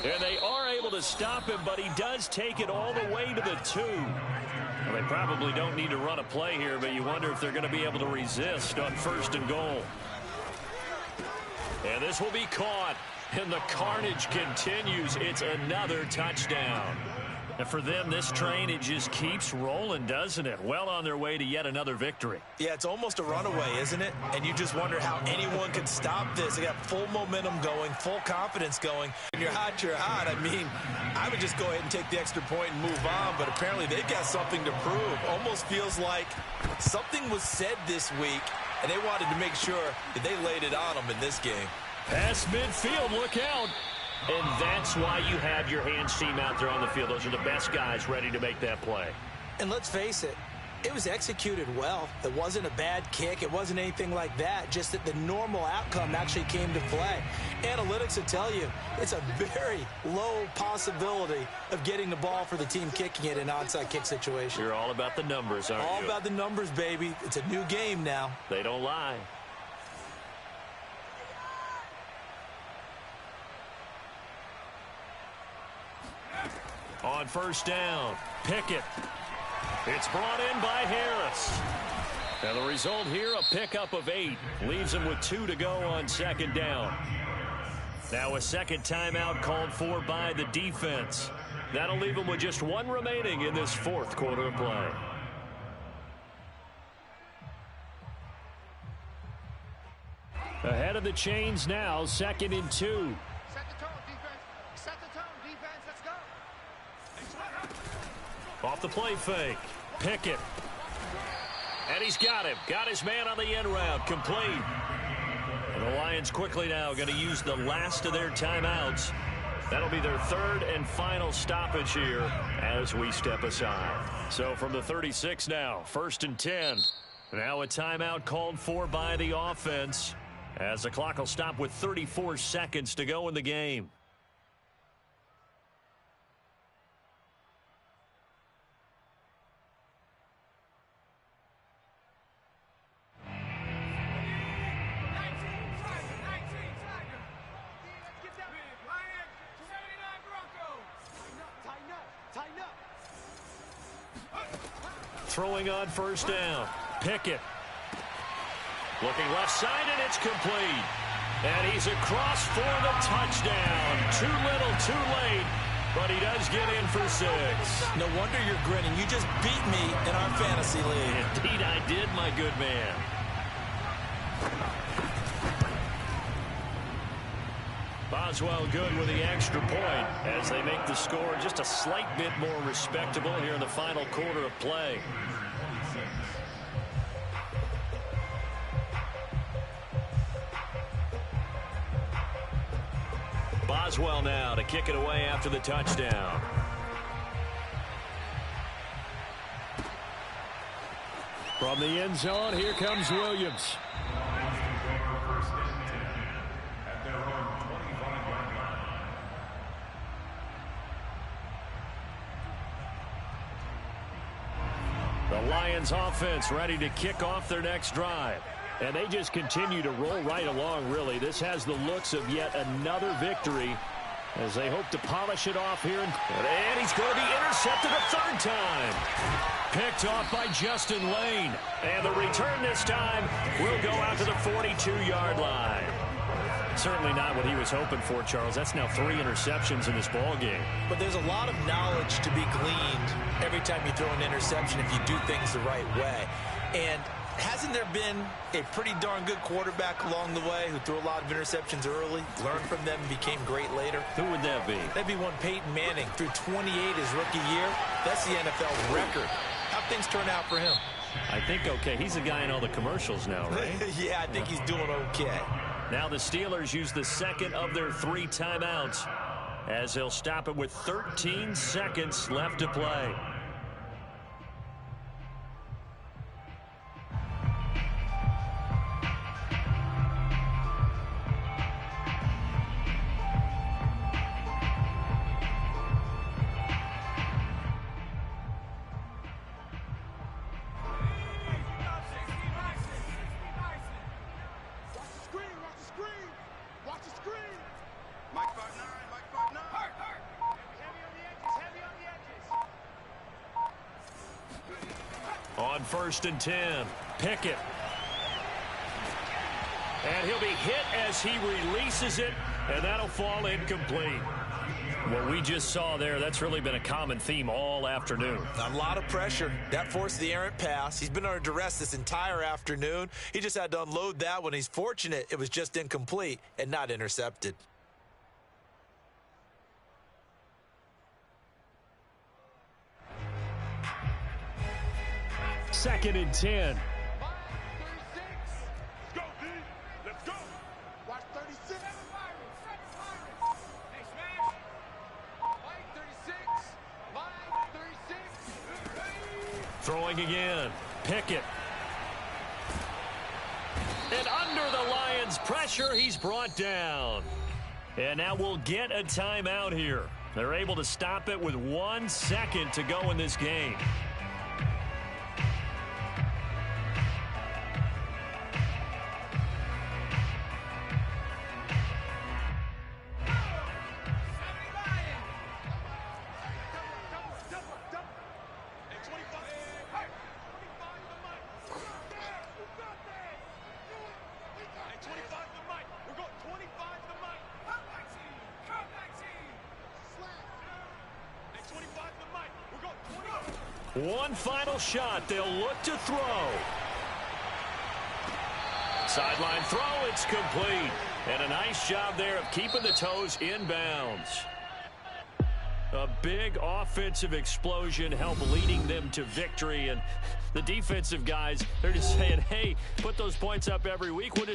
And they are able to stop him, but he does take it all the way to the 2. Well, they probably don't need to run a play here, but you wonder if they're going to be able to resist on 1st and goal. And this will be caught. And the carnage continues. It's another touchdown. And for them, this train, it just keeps rolling, doesn't it? Well on their way to yet another victory. Yeah, it's almost a runaway, isn't it? And you just wonder how anyone can stop this. They got full momentum going, full confidence going. When you're hot, you're hot. I mean, I would just go ahead and take the extra point and move on, but apparently they've got something to prove. Almost feels like something was said this week, and they wanted to make sure that they laid it on them in this game. Pass midfield, look out. And that's why you have your hands team out there on the field. Those are the best guys ready to make that play. And let's face it, it was executed well. It wasn't a bad kick. It wasn't anything like that. Just that the normal outcome actually came to play. Analytics will tell you it's a very low possibility of getting the ball for the team kicking it in an onside kick situation. You're all about the numbers, aren't you? All about the numbers, baby. It's a new game now. They don't lie. On first down, Pickett. It's brought in by Harris. And the result here, a pickup of 8. Leaves him with 2 to go on second down. Now a second timeout called for by the defense. That'll leave him with just 1 remaining in this fourth quarter of play. Ahead of the chains now, 2nd and 2. Set the tone, defense. Set the tone, defense. Let's go. Off the play fake. Pickett. And he's got him. Got his man on the end route. Complete. And the Lions quickly now going to use the last of their timeouts. That'll be their 3rd and final stoppage here as we step aside. So from the 36 now, 1st and 10. Now a timeout called for by the offense as the clock will stop with 34 seconds to go in the game. Throwing on first down. Pickett. Looking left side, and it's complete. And he's across for the touchdown. Too little, too late. But he does get in for 6. No wonder you're grinning. You just beat me in our fantasy league. Indeed I did, my good man. Boswell good with the extra point as they make the score just a slight bit more respectable here in the final quarter of play. Boswell now to kick it away after the touchdown. From the end zone, here comes Williams. The Lions offense ready to kick off their next drive. And they just continue to roll right along, really. This has the looks of yet another victory as they hope to polish it off here. And he's going to be intercepted a 3rd time. Picked off by Justin Lane. And the return this time will go out to the 42-yard line. Certainly not what he was hoping for, Charles. That's now 3 interceptions in this ball game. But there's a lot of knowledge to be gleaned every time you throw an interception if you do things the right way. And hasn't there been a pretty darn good quarterback along the way who threw a lot of interceptions early, learned from them, and became great later? Who would that be? That'd be one Peyton Manning. Threw 28 his rookie year. That's the NFL record. How'd things turn out for him? I think okay. He's the guy in all the commercials now, right? Yeah, I think he's doing okay. Now the Steelers use the 2nd of their 3 timeouts as they'll stop it with 13 seconds left to play. On 1st and 10, Pickett. And he'll be hit as he releases it, and that'll fall incomplete. What we just saw there, that's really been a common theme all afternoon. A lot of pressure. That forced the errant pass. He's been under duress this entire afternoon. He just had to unload that one. He's fortunate it was just incomplete and not intercepted. Second and 10. 36. Let's go, D. Let's go. Watch 36. Mike 36. Mike 36. Throwing again. Pickett. And under the Lions' pressure, he's brought down. And now we'll get a timeout here. They're able to stop it with 1 second to go in this game. One final shot. They'll look to throw. Sideline throw. It's complete. And a nice job there of keeping the toes in bounds. A big offensive explosion helped leading them to victory. And the defensive guys, they're just saying, hey, put those points up every week. We'll just